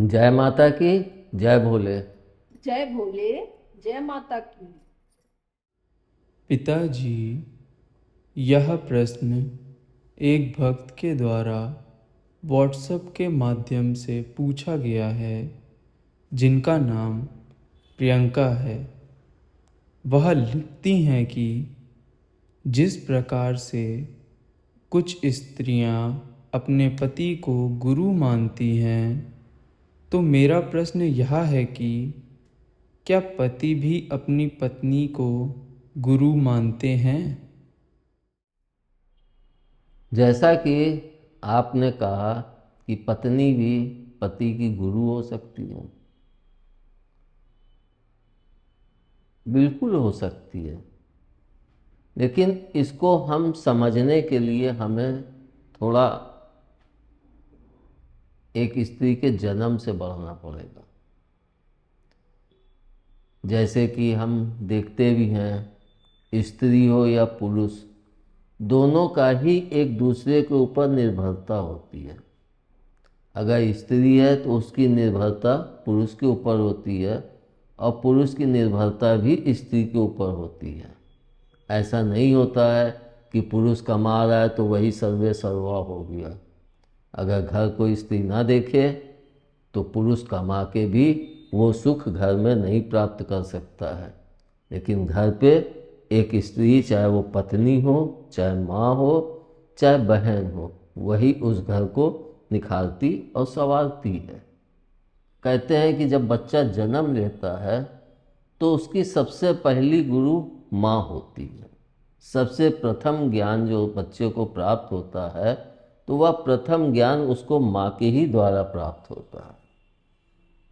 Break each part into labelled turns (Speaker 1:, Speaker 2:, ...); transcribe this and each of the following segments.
Speaker 1: जय माता की। जय भोले।
Speaker 2: जय भोले। जय माता की।
Speaker 3: पिताजी, यह प्रश्न एक भक्त के द्वारा व्हाट्सएप के माध्यम से पूछा गया है, जिनका नाम प्रियंका है। वह लिखती हैं कि जिस प्रकार से कुछ स्त्रियां अपने पति को गुरु मानती हैं, तो मेरा प्रश्न यह है कि क्या पति भी अपनी पत्नी को गुरु मानते हैं?
Speaker 1: जैसा कि आपने कहा कि पत्नी भी पति की गुरु हो सकती है, बिल्कुल हो सकती है। लेकिन इसको हम समझने के लिए हमें थोड़ा एक स्त्री के जन्म से बढ़ना पड़ेगा। जैसे कि हम देखते भी हैं, स्त्री हो या पुरुष, दोनों का ही एक दूसरे के ऊपर निर्भरता होती है। अगर स्त्री है तो उसकी निर्भरता पुरुष के ऊपर होती है, और पुरुष की निर्भरता भी स्त्री के ऊपर होती है। ऐसा नहीं होता है कि पुरुष कमा रहा है तो वही सर्वे सर्वा हो गया। अगर घर को स्त्री ना देखे तो पुरुष कमा के भी वो सुख घर में नहीं प्राप्त कर सकता है। लेकिन घर पे एक स्त्री, चाहे वो पत्नी हो, चाहे माँ हो, चाहे बहन हो, वही उस घर को निखारती और संवारती है। कहते हैं कि जब बच्चा जन्म लेता है तो उसकी सबसे पहली गुरु माँ होती है। सबसे प्रथम ज्ञान जो बच्चे को प्राप्त होता है, तो वह प्रथम ज्ञान उसको माँ के ही द्वारा प्राप्त होता है।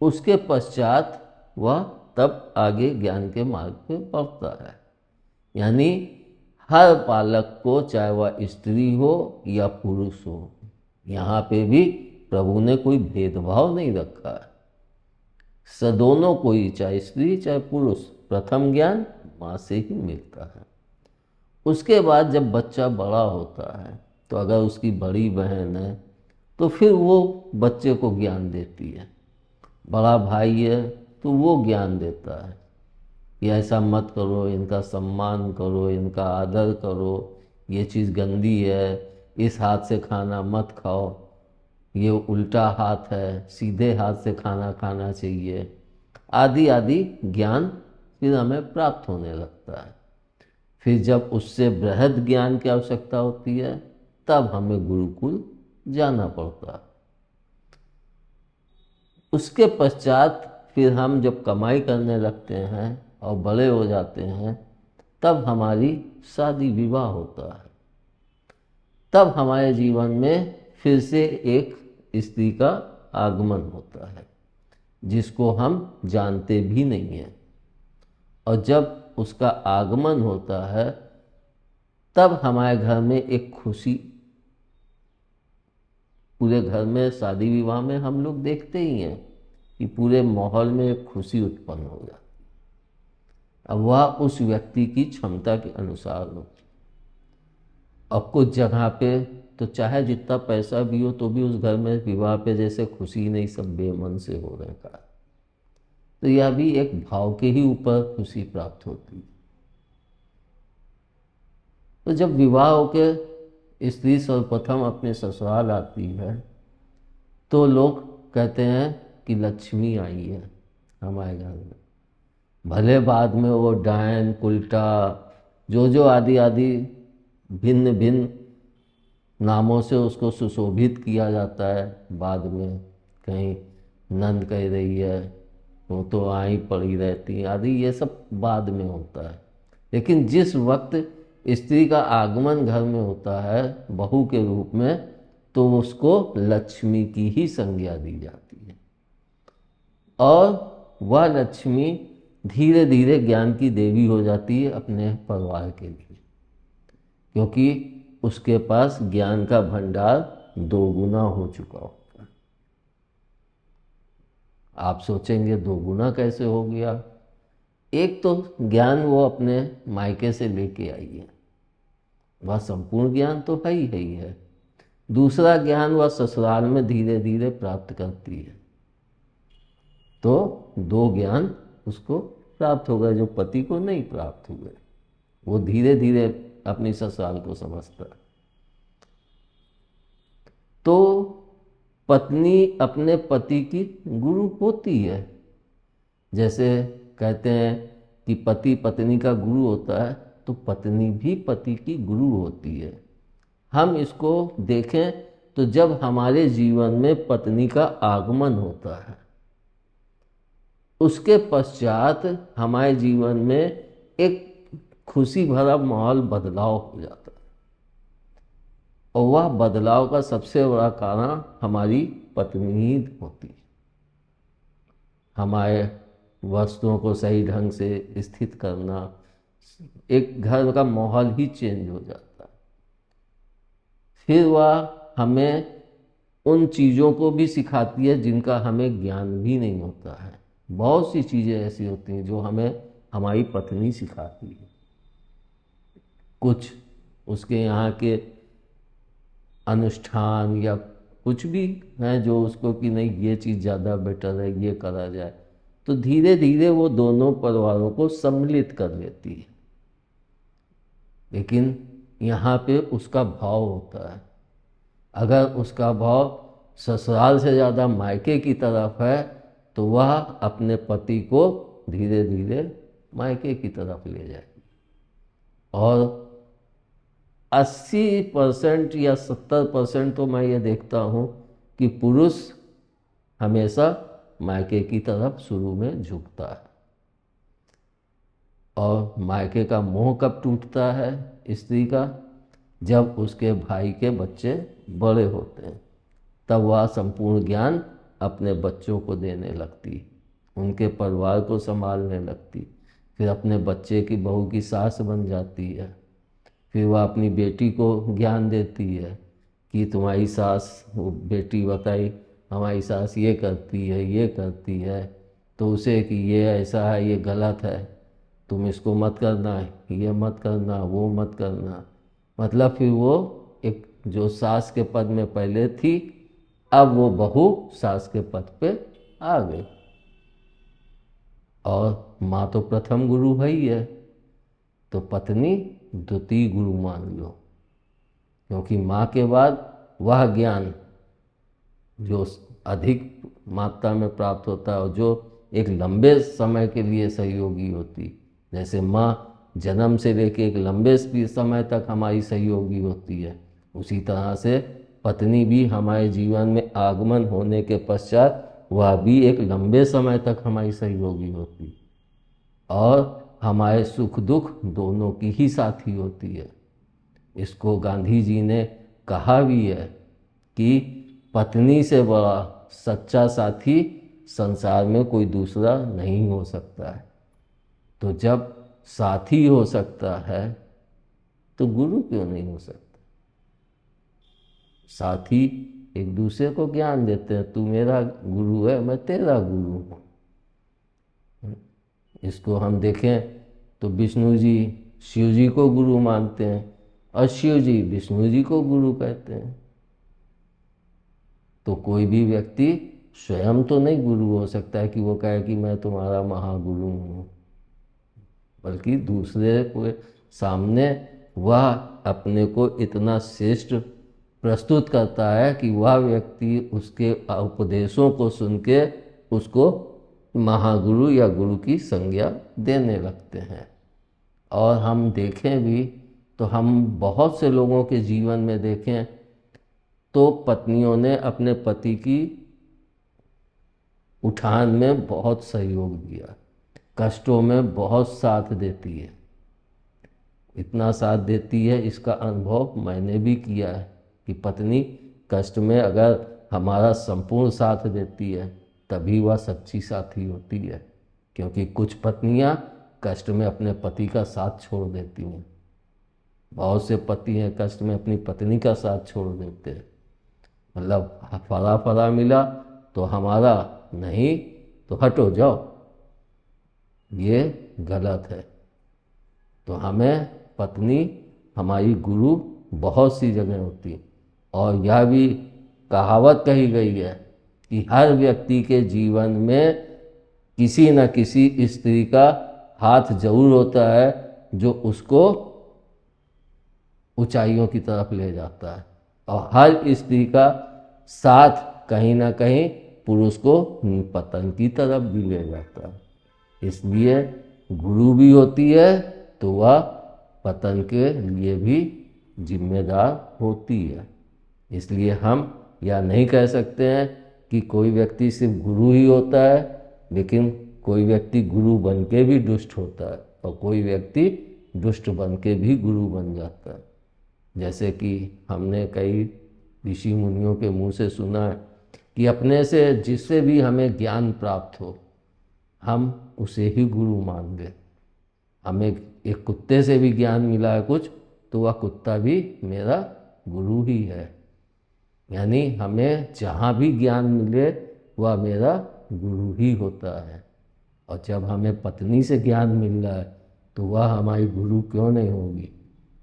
Speaker 1: उसके पश्चात वह तब आगे ज्ञान के मार्ग पे बढ़ता है। यानी हर बालक को, चाहे वह स्त्री हो या पुरुष हो, यहाँ पे भी प्रभु ने कोई भेदभाव नहीं रखा है। दोनों को ही, चाहे स्त्री चाहे पुरुष, प्रथम ज्ञान माँ से ही मिलता है। उसके बाद जब बच्चा बड़ा होता है, तो अगर उसकी बड़ी बहन है तो फिर वो बच्चे को ज्ञान देती है। बड़ा भाई है तो वो ज्ञान देता है कि ऐसा मत करो, इनका सम्मान करो, इनका आदर करो, ये चीज़ गंदी है, इस हाथ से खाना मत खाओ, ये उल्टा हाथ है, सीधे हाथ से खाना खाना चाहिए, आदि आदि ज्ञान फिर हमें प्राप्त होने लगता है। फिर जब उससे बृहद ज्ञान की आवश्यकता होती है, तब हमें गुरुकुल जाना पड़ता है। उसके पश्चात फिर हम जब कमाई करने लगते हैं और बड़े हो जाते हैं, तब हमारी शादी विवाह होता है। तब हमारे जीवन में फिर से एक स्त्री का आगमन होता है, जिसको हम जानते भी नहीं हैं। और जब उसका आगमन होता है, तब हमारे घर में एक खुशी, पूरे घर में शादी विवाह में हम लोग देखते ही हैं कि पूरे माहौल में एक खुशी उत्पन्न हो जाती है। अब वह उस व्यक्ति की क्षमता के अनुसार होती है। और कुछ जगह पे तो चाहे जितना पैसा भी हो, तो भी उस घर में विवाह पे जैसे खुशी नहीं, सब बेमन से हो रहे का। तो यह भी एक भाव के ही ऊपर खुशी प्राप्त होती है। तो जब विवाह होकर स्त्री सर्वप्रथम अपने ससुराल आती है, तो लोग कहते हैं कि लक्ष्मी आई है हमारे घर में। भले बाद में वो डायन, उल्टा, जो जो आदि आदि भिन्न भिन्न नामों से उसको सुशोभित किया जाता है। बाद में कहीं नंद कह रही है, वो तो आई पड़ी रहती आदि, ये सब बाद में होता है। लेकिन जिस वक्त स्त्री का आगमन घर में होता है बहू के रूप में, तो उसको लक्ष्मी की ही संज्ञा दी जाती है। और वह लक्ष्मी धीरे धीरे ज्ञान की देवी हो जाती है अपने परिवार के लिए, क्योंकि उसके पास ज्ञान का भंडार दोगुना हो चुका होता है। आप सोचेंगे दोगुना कैसे हो गया? एक तो ज्ञान वो अपने मायके से लेके आई है, वह संपूर्ण ज्ञान तो है ही है। दूसरा ज्ञान वह ससुराल में धीरे धीरे प्राप्त करती है। तो दो ज्ञान उसको प्राप्त होगा जो पति को नहीं प्राप्त हुए। वो धीरे धीरे अपनी ससुराल को समझता है। तो पत्नी अपने पति की गुरु होती है। जैसे कहते हैं कि पति पत्नी का गुरु होता है, तो पत्नी भी पति की गुरु होती है। हम इसको देखें तो जब हमारे जीवन में पत्नी का आगमन होता है, उसके पश्चात हमारे जीवन में एक खुशी भरा माहौल बदलाव हो जाता है। और वह बदलाव का सबसे बड़ा कारण हमारी पत्नी ही होती है। हमारे वस्तुओं को सही ढंग से स्थित करना, एक घर का माहौल ही चेंज हो जाता है। फिर वह हमें उन चीज़ों को भी सिखाती है जिनका हमें ज्ञान भी नहीं होता है। बहुत सी चीज़ें ऐसी होती हैं जो हमें हमारी पत्नी सिखाती है। कुछ उसके यहाँ के अनुष्ठान या कुछ भी हैं जो उसको कि नहीं ये चीज़ ज़्यादा बेटर है, ये करा जाए, तो धीरे धीरे वो दोनों परिवारों को सम्मिलित कर लेती है। लेकिन यहाँ पे उसका भाव होता है। अगर उसका भाव ससुराल से ज़्यादा मायके की तरफ है तो वह अपने पति को धीरे धीरे मायके की तरफ ले जाएगी। और 80% या 70% तो मैं ये देखता हूँ कि पुरुष हमेशा मायके की तरफ शुरू में झुकता है। और मायके का मोह कब टूटता है स्त्री का? जब उसके भाई के बच्चे बड़े होते हैं, तब वह संपूर्ण ज्ञान अपने बच्चों को देने लगती, उनके परिवार को संभालने लगती। फिर अपने बच्चे की बहू की सास बन जाती है। फिर वह अपनी बेटी को ज्ञान देती है कि तुम्हारी सास, वो बेटी बताई हमारी सास ये करती है, ये करती है, तो उसे कि ये ऐसा है, ये गलत है, तुम इसको मत करना, ये मत करना, वो मत करना। मतलब फिर वो एक जो सास के पद में पहले थी, अब वो बहू सास के पद पे आ गई। और माँ तो प्रथम गुरु है ही है, तो पत्नी द्वितीय गुरु मान लो। क्योंकि माँ के बाद वह ज्ञान जो अधिक मात्रा में प्राप्त होता है और जो एक लंबे समय के लिए सहयोगी होती, जैसे माँ जन्म से लेके एक लंबे समय तक हमारी सहयोगी होती है, उसी तरह से पत्नी भी हमारे जीवन में आगमन होने के पश्चात वह भी एक लंबे समय तक हमारी सहयोगी होती और हमारे सुख दुख दोनों की ही साथी होती है। इसको गांधी जी ने कहा भी है कि पत्नी से बड़ा सच्चा साथी संसार में कोई दूसरा नहीं हो सकता है। तो जब साथी हो सकता है तो गुरु क्यों नहीं हो सकता? साथी एक दूसरे को ज्ञान देते हैं, तू मेरा गुरु है, मैं तेरा गुरु हूँ। इसको हम देखें तो विष्णु जी शिव जी को गुरु मानते हैं और शिव जी विष्णु जी को गुरु कहते हैं। तो कोई भी व्यक्ति स्वयं तो नहीं गुरु हो सकता है कि वो कहे कि मैं तुम्हारा महागुरु हूँ, बल्कि दूसरे को सामने वह अपने को इतना श्रेष्ठ प्रस्तुत करता है कि वह व्यक्ति उसके उपदेशों को सुन के उसको महागुरु या गुरु की संज्ञा देने लगते हैं। और हम देखें भी तो हम बहुत से लोगों के जीवन में देखें तो पत्नियों ने अपने पति की उठान में बहुत सहयोग दिया, कष्टों में बहुत साथ देती है। इतना साथ देती है, इसका अनुभव मैंने भी किया है कि पत्नी कष्ट में अगर हमारा संपूर्ण साथ देती है तभी वह सच्ची साथी होती है। क्योंकि कुछ पत्नियां कष्ट में अपने पति का साथ छोड़ देती हैं। बहुत से पति हैं कष्ट में अपनी पत्नी का साथ छोड़ देते हैं। मतलब फरा फरा मिला तो हमारा, नहीं तो हटो जाओ, ये गलत है। तो हमें पत्नी हमारी गुरु बहुत सी जगह होती है। और यह भी कहावत कही गई है कि हर व्यक्ति के जीवन में किसी न किसी स्त्री का हाथ जरूर होता है जो उसको ऊंचाइयों की तरफ ले जाता है, और हर स्त्री का साथ कहीं ना कहीं पुरुष को पतन की तरफ भी ले जाता है। इसलिए गुरु भी होती है तो वह पतन के लिए भी जिम्मेदार होती है। इसलिए हम यह नहीं कह सकते हैं कि कोई व्यक्ति सिर्फ गुरु ही होता है, लेकिन कोई व्यक्ति गुरु बन के भी दुष्ट होता है और कोई व्यक्ति दुष्ट बन के भी गुरु बन जाता है। जैसे कि हमने कई ऋषि मुनियों के मुंह से सुना है कि अपने से जिससे भी हमें ज्ञान प्राप्त हो हम उसे ही गुरु मान लें। हमें एक कुत्ते से भी ज्ञान मिला है कुछ, तो वह कुत्ता भी मेरा गुरु ही है। यानी हमें जहाँ भी ज्ञान मिले वह मेरा गुरु ही होता है। और जब हमें पत्नी से ज्ञान मिल रहा है तो वह हमारी गुरु क्यों नहीं होगी।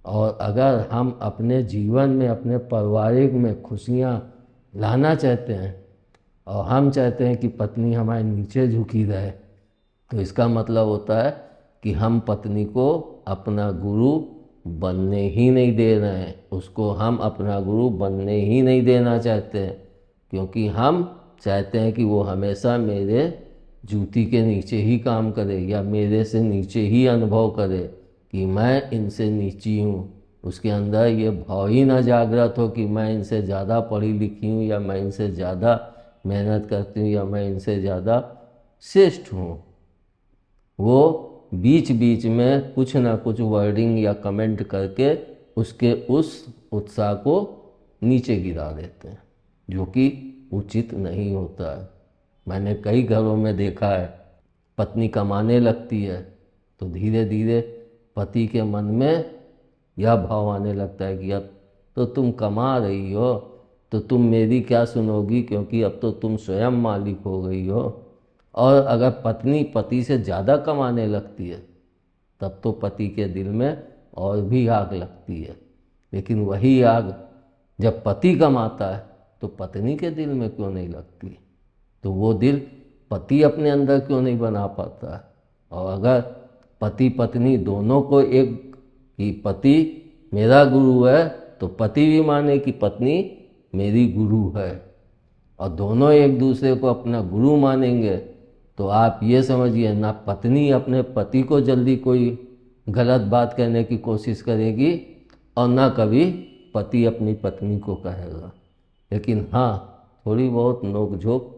Speaker 1: और अगर हम अपने जीवन में अपने पारिवारिक में खुशियाँ लाना चाहते हैं और हम चाहते हैं कि पत्नी हमारे नीचे झुकी रहे, तो इसका मतलब होता है कि हम पत्नी को अपना गुरु बनने ही नहीं दे रहे हैं, उसको हम अपना गुरु बनने ही नहीं देना चाहते हैं, क्योंकि हम चाहते हैं कि वो हमेशा मेरे जूती के नीचे ही काम करे या मेरे से नीचे ही अनुभव करे कि मैं इनसे नीची हूँ। उसके अंदर ये भाव ही ना जागृत हो कि मैं इनसे ज़्यादा पढ़ी लिखी हूँ या मैं इनसे ज़्यादा मेहनत करती हूँ या मैं इनसे ज़्यादा श्रेष्ठ हूँ। वो बीच बीच में कुछ ना कुछ वर्डिंग या कमेंट करके उसके उस उत्साह को नीचे गिरा देते हैं, जो कि उचित नहीं होता है। मैंने कई घरों में देखा है, पत्नी कमाने लगती है तो धीरे धीरे पति के मन में यह भाव आने लगता है कि अब तो तुम कमा रही हो तो तुम मेरी क्या सुनोगी, क्योंकि अब तो तुम स्वयं मालिक हो गई हो। और अगर पत्नी पति से ज़्यादा कमाने लगती है तब तो पति के दिल में और भी आग लगती है। लेकिन वही आग जब पति कमाता है तो पत्नी के दिल में क्यों नहीं लगती। तो वो दिल पति अपने अंदर क्यों नहीं बना पाता है। और अगर पति पत्नी दोनों को एक कि पति मेरा गुरु है तो पति भी माने कि पत्नी मेरी गुरु है, और दोनों एक दूसरे को अपना गुरु मानेंगे, तो आप ये समझिए ना पत्नी अपने पति को जल्दी कोई गलत बात कहने की कोशिश करेगी और ना कभी पति अपनी पत्नी को कहेगा। लेकिन हाँ, थोड़ी बहुत नोक-झोंक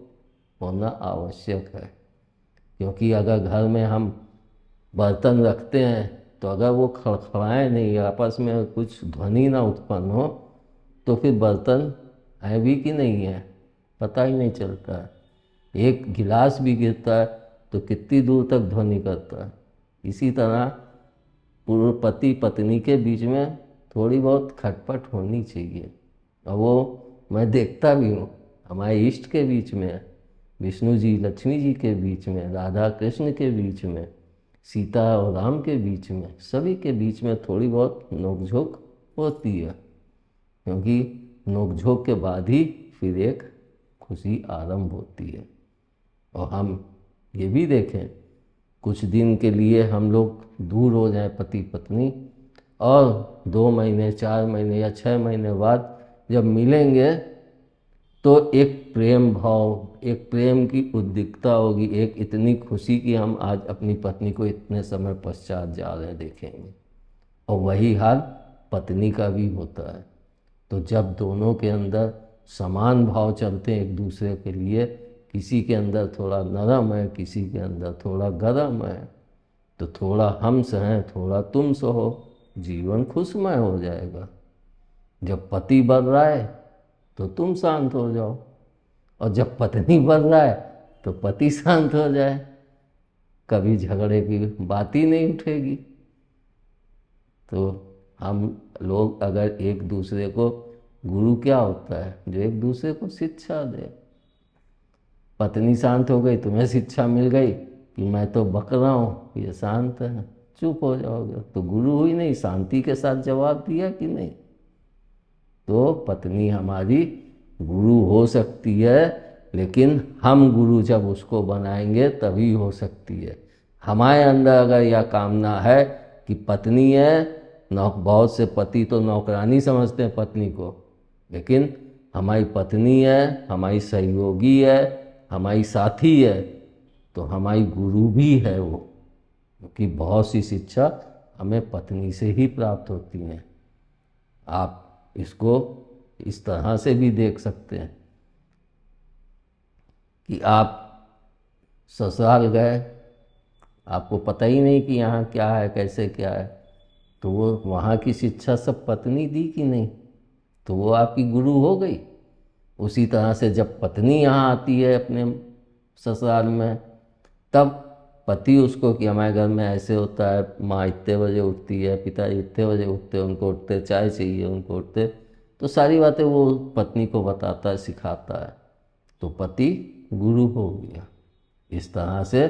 Speaker 1: होना आवश्यक है, क्योंकि अगर घर में हम बर्तन रखते हैं तो अगर वो खड़खड़ाएं नहीं, आपस में कुछ ध्वनि ना उत्पन्न हो, तो फिर बर्तन है भी कि नहीं है पता ही नहीं चलता है। एक गिलास भी गिरता है तो कितनी दूर तक ध्वनि करता है। इसी तरह पूर्व पति पत्नी के बीच में थोड़ी बहुत खटपट होनी चाहिए। और वो मैं देखता भी हूँ, हमारे इष्ट के बीच में, विष्णु जी लक्ष्मी जी के बीच में, राधा कृष्ण के बीच में, सीता और राम के बीच में, सभी के बीच में थोड़ी बहुत नोकझोंक होती है, क्योंकि नोकझोंक के बाद ही फिर एक खुशी आरंभ होती है। और हम ये भी देखें, कुछ दिन के लिए हम लोग दूर हो जाएं पति पत्नी, और 2 महीने 4 महीने या 6 महीने बाद जब मिलेंगे तो एक प्रेम भाव, एक प्रेम की उद्दीपकता होगी, एक इतनी खुशी कि हम आज अपनी पत्नी को इतने समय पश्चात जा रहे हैं देखेंगे। और वही हाल पत्नी का भी होता है। तो जब दोनों के अंदर समान भाव चलते हैं एक दूसरे के लिए, किसी के अंदर थोड़ा नरम है, किसी के अंदर थोड़ा गरम है, तो थोड़ा हम सहें थोड़ा तुम सहो, जीवन खुशमय हो जाएगा। जब पति बढ़ रहा है तो तुम शांत हो जाओ, और जब पत्नी बढ़ रहा है तो पति शांत हो जाए, कभी झगड़े की बात ही नहीं उठेगी। तो हम लोग अगर एक दूसरे को, गुरु क्या होता है? जो एक दूसरे को शिक्षा दे। पत्नी शांत हो गई, तुम्हें शिक्षा मिल गई कि मैं तो बक रहा हूँ, ये शांत है, चुप हो जाओगे, तो गुरु हुई नहीं, शांति के साथ जवाब दिया कि नहीं। तो पत्नी हमारी गुरु हो सकती है लेकिन हम गुरु जब उसको बनाएंगे तभी हो सकती है। हमारे अंदर अगर यह कामना है कि पत्नी है, बहुत से पति तो नौकरानी समझते हैं पत्नी को, लेकिन हमारी पत्नी है, हमारी सहयोगी है, हमारी साथी है, तो हमारी गुरु भी है वो, क्योंकि बहुत सी शिक्षा हमें पत्नी से ही प्राप्त होती हैं। आप इसको इस तरह से भी देख सकते हैं कि आप ससुराल गए, आपको पता ही नहीं कि यहाँ क्या है कैसे क्या है, तो वो वहाँ की शिक्षा सब पत्नी दी कि नहीं, तो वो आपकी गुरु हो गई। उसी तरह से जब पत्नी यहाँ आती है अपने ससुराल में, तब पति उसको कि हमारे घर में ऐसे होता है, माँ इतने बजे उठती है, पिताजी इतने बजे उठते हैं, उनको उठते चाय चाहिए, उनको उठते, तो सारी बातें वो पत्नी को बताता है, सिखाता है, तो पति गुरु हो गया। इस तरह से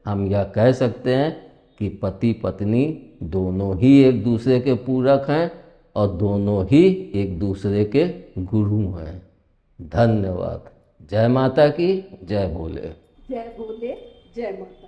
Speaker 1: हम यह कह सकते हैं कि पति पत्नी दोनों ही एक दूसरे के पूरक हैं और दोनों ही एक दूसरे के गुरु हैं। धन्यवाद। जय माता की, जय भोले।
Speaker 2: जय भोले, जय माता।